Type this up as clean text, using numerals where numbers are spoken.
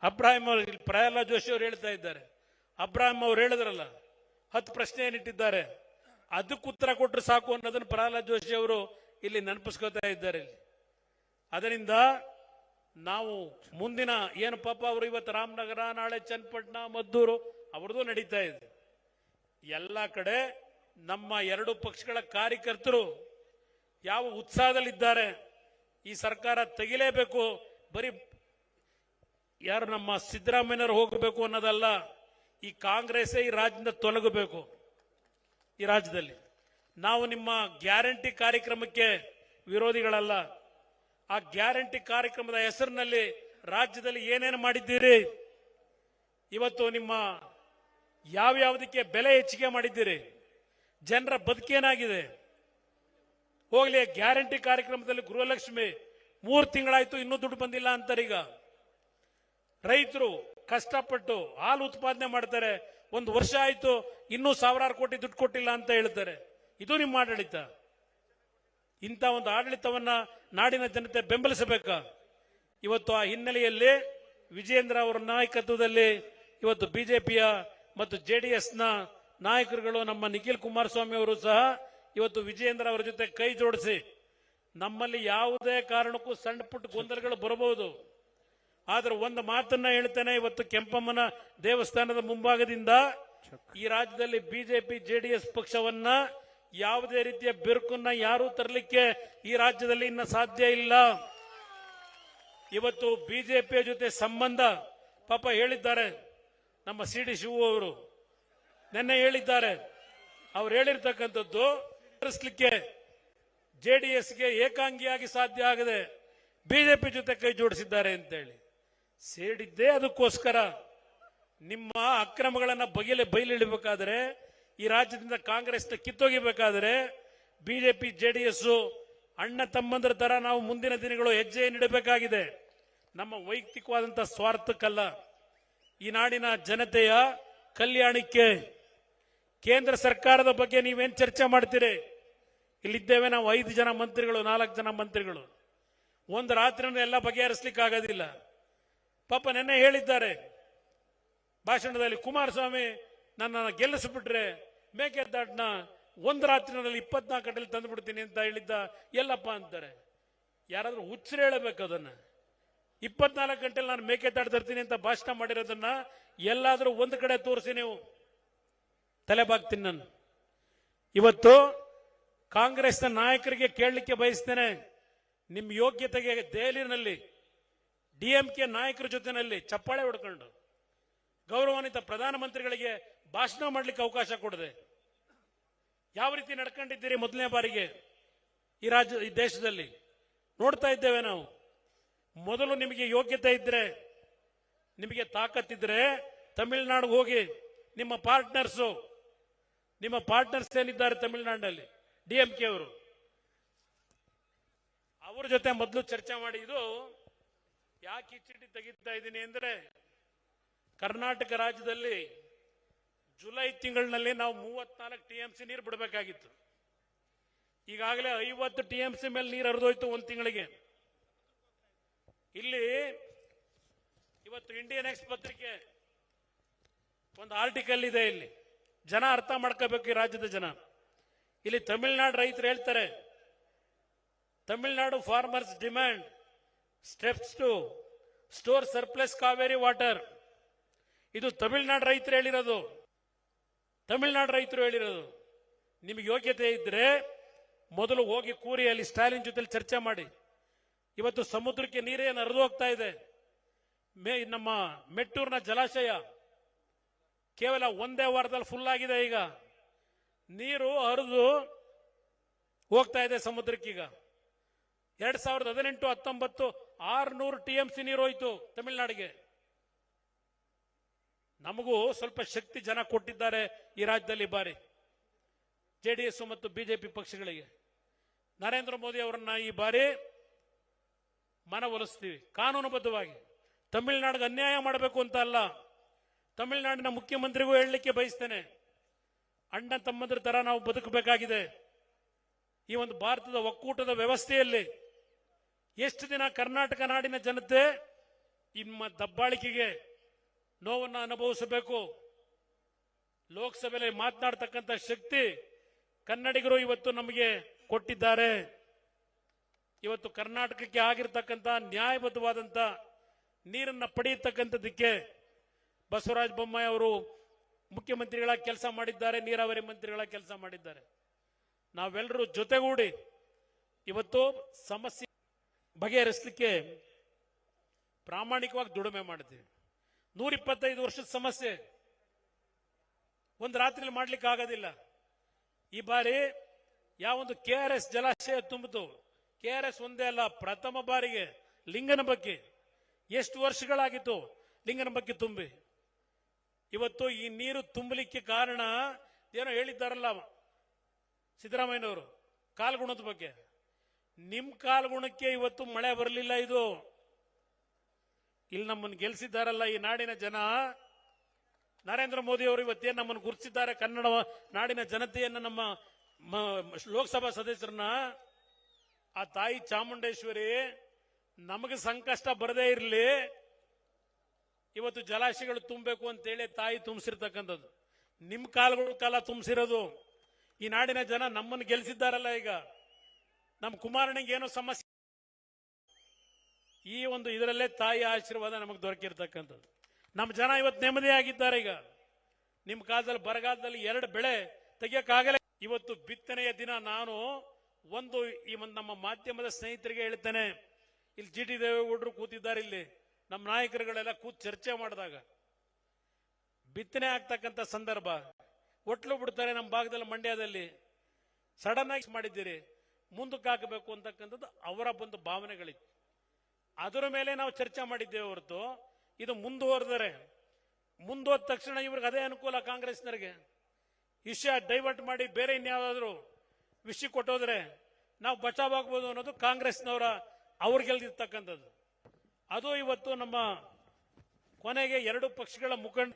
Abraham ಅವರು, ಪ್ರಹ್ಲಾದ್ ಜೋಶಿ ಅವರು ಹೇಳ್ತಾ ಇದ್ದಾರೆ, ಅಬ್ರಾಹಿಂ ಅವರು ಹೇಳಿದ್ರಲ್ಲ 10 ಪ್ರಶ್ನೆ ಏನಿಟ್ಟಿದ್ದಾರೆ ಅದಕ್ಕೆ ಉತ್ತರ ಕೊಟ್ಟರೆ ಸಾಕು ಅನ್ನೋದನ್ನು ಪ್ರಹ್ಲಾದ್ ಜೋಶಿ ಅವರು ಇಲ್ಲಿ ನೆನಪಿಸ್ಕೊತಾ ಇದ್ದಾರೆ. ಅದರಿಂದ ನಾವು ಮುಂದಿನ ಏನು ಪಾಪ ಅವರು ಇವತ್ತು ರಾಮನಗರ, ನಾಳೆ ಚನ್ನಪಟ್ಟಣ, ಮದ್ದೂರು ಅವ್ರದ್ದು ನಡೀತಾ ಇದೆ. ಎಲ್ಲ ಕಡೆ ನಮ್ಮ 2 ಪಕ್ಷಗಳ ಕಾರ್ಯಕರ್ತರು ಯಾವ ಉತ್ಸಾಹದಲ್ಲಿದ್ದಾರೆ. ಈ ಸರ್ಕಾರ ತೆಗಿಲೇಬೇಕು, ಬರೀ ಯಾರು ನಮ್ಮ ಸಿದ್ದರಾಮಯ್ಯನವರು ಹೋಗಬೇಕು ಅನ್ನೋದಲ್ಲ, ಈ ಕಾಂಗ್ರೆಸ್ಸೇ ಈ ರಾಜ್ಯದಿಂದ ತೊಲಗಬೇಕು. ಈ ರಾಜ್ಯದಲ್ಲಿ ನಾವು ನಿಮ್ಮ ಗ್ಯಾರಂಟಿ ಕಾರ್ಯಕ್ರಮಕ್ಕೆ ವಿರೋಧಿಗಳಲ್ಲ. ಆ ಗ್ಯಾರಂಟಿ ಕಾರ್ಯಕ್ರಮದ ಹೆಸರಿನಲ್ಲಿ ರಾಜ್ಯದಲ್ಲಿ ಏನೇನು ಮಾಡಿದ್ದೀರಿ, ಇವತ್ತು ನಿಮ್ಮ ಯಾವ್ಯಾವುದಕ್ಕೆ ಬೆಲೆ ಹೆಚ್ಚಿಗೆ ಮಾಡಿದ್ದೀರಿ, ಜನರ ಬದುಕೇನಾಗಿದೆ. ಹೋಗ್ಲಿ, ಗ್ಯಾರಂಟಿ ಕಾರ್ಯಕ್ರಮದಲ್ಲಿ ಗೃಹಲಕ್ಷ್ಮಿ 3 ತಿಂಗಳಾಯ್ತು ಇನ್ನೂ ದುಡ್ಡು ಬಂದಿಲ್ಲ ಅಂತಾರೆ. ಈಗ ರೈತರು ಕಷ್ಟಪಟ್ಟು ಹಾಲು ಉತ್ಪಾದನೆ ಮಾಡ್ತಾರೆ, 1 ವರ್ಷ ಆಯ್ತು ಇನ್ನೂ ಸಾವಿರಾರು ಕೋಟಿ ದುಡ್ಡು ಕೊಟ್ಟಿಲ್ಲ ಅಂತ ಹೇಳ್ತಾರೆ. ಇದು ನಿಮ್ಮ ಆಡಳಿತ. ಇಂಥ ಒಂದು ಆಡಳಿತವನ್ನ ನಾಡಿನ ಜನತೆ ಬೆಂಬಲಿಸಬೇಕಾ? ಇವತ್ತು ಆ ಹಿನ್ನೆಲೆಯಲ್ಲಿ ವಿಜಯೇಂದ್ರ ಅವರ ನಾಯಕತ್ವದಲ್ಲಿ ಇವತ್ತು ಬಿಜೆಪಿಯ ಮತ್ತು ಜೆಡಿಎಸ್ನ ನಾಯಕರುಗಳು, ನಮ್ಮ ನಿಖಿಲ್ ಕುಮಾರಸ್ವಾಮಿ ಅವರು ಸಹ ಇವತ್ತು ವಿಜಯೇಂದ್ರ ಅವರ ಜೊತೆ ಕೈ ಜೋಡಿಸಿ, ನಮ್ಮಲ್ಲಿ ಯಾವುದೇ ಕಾರಣಕ್ಕೂ ಸಣ್ಣ ಪುಟ್ಟ ಗೊಂದಲಗಳು ಬರಬಹುದು, ಆದ್ರೆ ಒಂದು ಮಾತನ್ನ ಹೇಳ್ತೇನೆ, ಇವತ್ತು ಕೆಂಪಮ್ಮನ ದೇವಸ್ಥಾನದ ಮುಂಭಾಗದಿಂದ ಈ ರಾಜ್ಯದಲ್ಲಿ ಬಿಜೆಪಿ ಜೆಡಿಎಸ್ ಪಕ್ಷವನ್ನ ಯಾವುದೇ ರೀತಿಯ ಬಿರುಕನ್ನ ಯಾರೂ ತರಲಿಕ್ಕೆ ಈ ರಾಜ್ಯದಲ್ಲಿ ಇನ್ನ ಸಾಧ್ಯ ಇಲ್ಲ. ಇವತ್ತು ಬಿಜೆಪಿಯ ಜೊತೆ ಸಂಬಂಧ ಪಾಪ ಹೇಳಿದ್ದಾರೆ ನಮ್ಮ ಸಿ.ಡಿ. ಶಿವು ಅವರು, ನಿನ್ನೆ ಹೇಳಿದ್ದಾರೆ. ಅವ್ರು ಹೇಳಿರ್ತಕ್ಕಂಥದ್ದು ಜೆಡಿಎಸ್ಗೆ ಏಕಾಂಗಿಯಾಗಿ ಸಾಧ್ಯ ಆಗದೆ ಬಿಜೆಪಿ ಜೊತೆ ಕೈ ಜೋಡಿಸಿದ್ದಾರೆ ಅಂತೇಳಿ ಸೇಡಿದ್ದೇ. ಅದಕ್ಕೋಸ್ಕರ ನಿಮ್ಮ ಅಕ್ರಮಗಳನ್ನು ಬಯಲಿಡಬೇಕಾದ್ರೆ, ಈ ರಾಜ್ಯದಿಂದ ಕಾಂಗ್ರೆಸ್ನ ಕಿತ್ತೊಗಿಬೇಕಾದ್ರೆ ಬಿಜೆಪಿ ಜೆಡಿಎಸ್ ಅಣ್ಣ ತಮ್ಮಂದ್ರ ತರ ನಾವು ಮುಂದಿನ ದಿನಗಳು ಹೆಜ್ಜೆ ನೀಡಬೇಕಾಗಿದೆ. ನಮ್ಮ ವೈಯಕ್ತಿಕವಾದಂತಹ ಸ್ವಾರ್ಥಕ್ಕಲ್ಲ, ಈ ನಾಡಿನ ಜನತೆಯ ಕಲ್ಯಾಣಕ್ಕೆ. ಕೇಂದ್ರ ಸರ್ಕಾರದ ಬಗ್ಗೆ ನೀವೇನು ಚರ್ಚೆ ಮಾಡ್ತೀರಿ? ಇಲ್ಲಿದ್ದೇವೆ ನಾವು 5 ಜನ ಮಂತ್ರಿಗಳು, 4 ಜನ ಮಂತ್ರಿಗಳು. ಒಂದು ರಾತ್ರಿನ ಎಲ್ಲ ಬಗೆಹರಿಸಲಿಕ್ಕೆ ಆಗೋದಿಲ್ಲ. ಪಾಪ ನೆನ್ನೆ ಹೇಳಿದ್ದಾರೆ ಭಾಷಣದಲ್ಲಿ, ಕುಮಾರಸ್ವಾಮಿ ನನ್ನ ಗೆಲ್ಲಿಸಿಬಿಟ್ರೆ ಮೇಕೆದಾಟನ್ನ 1 ರಾತ್ರಿನಲ್ಲಿ 24 ಗಂಟೆಯಲ್ಲಿ ತಂದುಬಿಡ್ತೀನಿ ಅಂತ ಹೇಳಿದ್ದ. ಎಲ್ಲಪ್ಪ ಅಂತಾರೆ. ಯಾರಾದ್ರೂ ಹುಚ್ಚರು ಹೇಳಬೇಕು ಅದನ್ನ. 24 ಗಂಟೆಲಿ ನಾನು ಮೇಕೆದಾಟು ತರ್ತೀನಿ ಅಂತ ಭಾಷಣ ಮಾಡಿರೋದನ್ನ ಎಲ್ಲಾದ್ರೂ ಒಂದು ಕಡೆ ತೋರಿಸಿ, ನೀವು ತಲೆಬಾಗ್ತೀನಿ ನಾನು. ಇವತ್ತು ಕಾಂಗ್ರೆಸ್ನ ನಾಯಕರಿಗೆ ಕೇಳಲಿಕ್ಕೆ ಬಯಸ್ತೇನೆ, ನಿಮ್ಮ ಯೋಗ್ಯತೆಗೆ ದೆಹಲಿನಲ್ಲಿ ಡಿಎಂಕೆ ನಾಯಕರ ಜೊತೆನಲ್ಲಿ ಚಪ್ಪಾಳೆ ಹೊಡ್ಕೊಂಡು ಗೌರವಾನ್ವಿತ ಪ್ರಧಾನಮಂತ್ರಿಗಳಿಗೆ ಭಾಷಣ ಮಾಡಲಿಕ್ಕೆ ಅವಕಾಶ ಕೊಡದೆ ಯಾವ ರೀತಿ ನಡ್ಕೊಂಡಿದ್ದೀರಿ ಮೊದಲನೇ ಬಾರಿಗೆ ಈ ದೇಶದಲ್ಲಿ ನೋಡ್ತಾ ಇದ್ದೇವೆ ನಾವು. ಮೊದಲು ನಿಮಗೆ ಯೋಗ್ಯತೆ ಇದ್ರೆ, ನಿಮಗೆ ತಾಕತ್ತಿದ್ರೆ ತಮಿಳುನಾಡಿಗೆ ಹೋಗಿ ನಿಮ್ಮ ಪಾರ್ಟ್ನರ್ಸ್ ಏನಿದ್ದಾರೆ ತಮಿಳುನಾಡಿನಲ್ಲಿ ಡಿಎಂಕೆ ಅವರು, ಅವ್ರ ಜೊತೆ ಮೊದಲು ಚರ್ಚೆ ಮಾಡಿ. ಇದು ಯಾಕೆ ಈ ಚೀಟಿ ತೆಗಿತಾ ಇದ್ದೀನಿ ಅಂದ್ರೆ, ಕರ್ನಾಟಕ ರಾಜ್ಯದಲ್ಲಿ ಜುಲೈ ತಿಂಗಳಿನಲ್ಲಿ ನಾವು 34 ಟಿಎಂಸಿ ನೀರು ಬಿಡಬೇಕಾಗಿತ್ತು. ಈಗಾಗಲೇ 50 ಟಿಎಂಸಿ ಮೇಲೆ ನೀರು ಹರಿದೋಯ್ತು ಒಂದು ತಿಂಗಳಿಗೆ. ಇಲ್ಲಿ ಇವತ್ತು ಇಂಡಿಯನ್ ಎಕ್ಸ್ ಪತ್ರಿಕೆ ಒಂದು ಆರ್ಟಿಕಲ್ ಇದೆ. ಇಲ್ಲಿ ಜನ ಅರ್ಥ ಮಾಡ್ಕೋಬೇಕು, ಈ ರಾಜ್ಯದ ಜನ. ಇಲ್ಲಿ ತಮಿಳುನಾಡು ರೈತರು ಹೇಳ್ತಾರೆ, Tamil Nadu farmers demand steps to store surplus Kaveri water. ಇದು ತಮಿಳುನಾಡು ರೈತರು ಹೇಳಿರೋದು. ನಿಮಗೆ ಯೋಗ್ಯತೆ ಇದ್ರೆ ಮೊದಲು ಹೋಗಿ ಕೂರಿ ಅಲ್ಲಿ ಸ್ಟಾಲಿನ್ ಜೊತೆ ಚರ್ಚೆ ಮಾಡಿ. ಇವತ್ತು ಸಮುದ್ರಕ್ಕೆ ನೀರೇನು ಹರಿದು ಹೋಗ್ತಾ ಇದೆ. ನಮ್ಮ ಮೆಟ್ಟೂರಿನ ಜಲಾಶಯ ಕೇವಲ 1 ವಾರದಲ್ಲಿ ಫುಲ್ ಆಗಿದೆ. ಈಗ ನೀರು ಹರಿದು ಹೋಗ್ತಾ ಇದೆ ಸಮುದ್ರಕ್ಕೀಗ. 2018-19 600 ಟಿಎಂಸಿ ನೀರು ಹೋಯ್ತು ತಮಿಳುನಾಡಿಗೆ. ನಮಗೂ ಸ್ವಲ್ಪ ಶಕ್ತಿ ಜನ ಕೊಟ್ಟಿದ್ದಾರೆ ಈ ರಾಜ್ಯದಲ್ಲಿ ಬಾರಿ, ಜೆಡಿಎಸ್ ಮತ್ತು ಬಿಜೆಪಿ ಪಕ್ಷಗಳಿಗೆ. ನರೇಂದ್ರ ಮೋದಿ ಅವರನ್ನ ಈ ಬಾರಿ ಮನವೊಲಿಸ್ತೀವಿ ಕಾನೂನುಬದ್ಧವಾಗಿ. ತಮಿಳುನಾಡಿಗೆ ಅನ್ಯಾಯ ಮಾಡಬೇಕು ಅಂತ ಅಲ್ಲ. ತಮಿಳುನಾಡಿನ ಮುಖ್ಯಮಂತ್ರಿಗೂ ಹೇಳಲಿಕ್ಕೆ ಬಯಸ್ತೇನೆ, ಅಣ್ಣ ತಮ್ಮಂದ್ರ ತರ ನಾವು ಬದುಕಬೇಕಾಗಿದೆ. ಈ ಒಂದು ಭಾರತದ ಒಕ್ಕೂಟದ ವ್ಯವಸ್ಥೆಯಲ್ಲಿ ಎಷ್ಟು ದಿನ ಕರ್ನಾಟಕ ನಾಡಿನ ಜನತೆ ನಿಮ್ಮ ದಬ್ಬಾಳಿಕೆಗೆ ನೋವನ್ನು ಅನುಭವಿಸಬೇಕು. ಲೋಕಸಭೆಯಲ್ಲಿ ಮಾತನಾಡತಕ್ಕಂಥ ಶಕ್ತಿ ಕನ್ನಡಿಗರು ಇವತ್ತು ನಮಗೆ ಕೊಟ್ಟಿದ್ದಾರೆ. ಇವತ್ತು ಕರ್ನಾಟಕಕ್ಕೆ ಆಗಿರತಕ್ಕಂಥ ನ್ಯಾಯಬದ್ಧವಾದಂಥ ನೀರನ್ನು ಪಡೆಯತಕ್ಕಂಥದ್ದಕ್ಕೆ ಬಸವರಾಜ ಬೊಮ್ಮಾಯಿ ಅವರು ಮುಖ್ಯಮಂತ್ರಿಗಳ ಕೆಲಸ ಮಾಡಿದ್ದಾರೆ, ನೀರಾವರಿ ಮಂತ್ರಿಗಳ ಕೆಲಸ ಮಾಡಿದ್ದಾರೆ. ನಾವೆಲ್ಲರೂ ಜೊತೆಗೂಡಿ ಇವತ್ತು ಸಮಸ್ಯೆ ಬಗೆಹರಿಸಲಿಕ್ಕೆ ಪ್ರಾಮಾಣಿಕವಾಗಿ ದುಡಿಮೆ ಮಾಡಿದ್ದೀವಿ. 125 ವರ್ಷದ ಸಮಸ್ಯೆ ಒಂದು ರಾತ್ರಿಯಲ್ಲಿ ಮಾಡ್ಲಿಕ್ಕೆ ಆಗೋದಿಲ್ಲ. ಈ ಬಾರಿ ಯಾವೊಂದು KRS ಜಲಾಶಯ ತುಂಬಿತು, KRS ಒಂದೇ ಅಲ್ಲ, ಪ್ರಥಮ ಬಾರಿಗೆ ಲಿಂಗನ ಬಗ್ಗೆ ಎಷ್ಟು ವರ್ಷಗಳಾಗಿತ್ತು ಲಿಂಗನ ಬಗ್ಗೆ ತುಂಬಿ. ಇವತ್ತು ಈ ನೀರು ತುಂಬಲಿಕ್ಕೆ ಕಾರಣ ಏನೋ ಹೇಳಿದ್ದಾರಲ್ಲ ಸಿದ್ದರಾಮಯ್ಯನವರು, ಕಾಲ್ಗುಣದ ಬಗ್ಗೆ. ನಿಮ್ ಕಾಲ್ಗುಣಕ್ಕೆ ಇವತ್ತು ಮಳೆ ಬರಲಿಲ್ಲ. ಇದು ಇಲ್ಲಿ ನಮ್ಮನ್ನು ಗೆಲ್ಸಿದ್ದಾರಲ್ಲ ಈ ನಾಡಿನ ಜನ, ನರೇಂದ್ರ ಮೋದಿ ಅವರು ಇವತ್ತೇನು ನಮ್ಮನ್ನು ಗುರುತಿಸಿದ್ದಾರೆ, ಕನ್ನಡ ನಾಡಿನ ಜನತೆಯನ್ನು, ನಮ್ಮ ಲೋಕಸಭಾ ಸದಸ್ಯರನ್ನ. ಆ ತಾಯಿ ಚಾಮುಂಡೇಶ್ವರಿ ನಮಗೆ ಸಂಕಷ್ಟ ಬರದೇ ಇರಲಿ, ಇವತ್ತು ಜಲಾಶಯಗಳು ತುಂಬಬೇಕು ಅಂತೇಳಿ ತಾಯಿ ತುಂಬಿಸಿರ್ತಕ್ಕಂಥದ್ದು. ನಿಮ್ಮ ಕಾಲಗಳ ಕಾಲ ತುಂಬಿಸಿರೋದು. ಈ ನಾಡಿನ ಜನ ನಮ್ಮನ್ನು ಗೆಲ್ಲಿಸಿದ್ದಾರಲ್ಲ. ಈಗ ನಮ್ಮ ಕುಮಾರನಿಗೆ ಏನೋ ಸಮಸ್ಯೆ, ಈ ಒಂದು ಇದರಲ್ಲೇ ತಾಯಿ ಆಶೀರ್ವಾದ ನಮಗೆ ದೊರಕಿರ್ತಕ್ಕಂಥದ್ದು. ನಮ್ಮ ಜನ ಇವತ್ತು ನೆಮ್ಮದಿಯಾಗಿದ್ದಾರೆ. ಈಗ ನಿಮ್ಮ ಕಾಲದಲ್ಲಿ ಬರಗಾಲದಲ್ಲಿ 2 ಬೆಳೆ ತೆಗಿಯಕ್ಕಾಗಲ್ಲ. ಇವತ್ತು ಬಿತ್ತನೆಯ ದಿನ ನಾನು ಈ ನಮ್ಮ ಮಾಧ್ಯಮದ ಸ್ನೇಹಿತರಿಗೆ ಹೇಳ್ತೇನೆ, ಇಲ್ಲಿ GT ದೇವೇಗೌಡರು ಕೂತಿದ್ದಾರೆ, ಇಲ್ಲಿ ನಮ್ಮ ನಾಯಕರುಗಳೆಲ್ಲ ಕೂತು ಚರ್ಚೆ ಮಾಡಿದಾಗ ಬಿತ್ತನೆ ಆಗ್ತಕ್ಕಂಥ ಸಂದರ್ಭ ಒಟ್ಲು ಬಿಡ್ತಾರೆ. ನಮ್ಮ ಭಾಗದಲ್ಲಿ ಮಂಡ್ಯದಲ್ಲಿ ಸಡನ್ ಆಗಿ ಮಾಡಿದ್ದೀರಿ, ಮುಂದಕ್ಕೆ ಹಾಕಬೇಕು ಅಂತಕ್ಕಂಥದ್ದು ಅವರ ಒಂದು ಭಾವನೆಗಳಿತ್ತು. ಅದರ ಮೇಲೆ ನಾವು ಚರ್ಚೆ ಮಾಡಿದ್ದೇವೆ ಹೊರತು ಇದು ಮುಂದುವರೆದ ತಕ್ಷಣ ಇವ್ರಿಗೆ ಅದೇ ಅನುಕೂಲ. ಕಾಂಗ್ರೆಸ್ನವರಿಗೆ ವಿಷಯ ಡೈವರ್ಟ್ ಮಾಡಿ ಬೇರೆ ಇನ್ಯಾವುದಾದ್ರು ವಿಷಯ ಕೊಟ್ಟೋದ್ರೆ ನಾವು ಬಚಾವಾಗಬಹುದು ಅನ್ನೋದು ಕಾಂಗ್ರೆಸ್ನವರ ಅವ್ರು ಗೆಲ್ದಿರ್ತಕ್ಕಂಥದ್ದು. ಅದು ಇವತ್ತು ನಮ್ಮ ಕೊನೆಗೆ 2 ಪಕ್ಷಗಳ ಮುಖಂಡ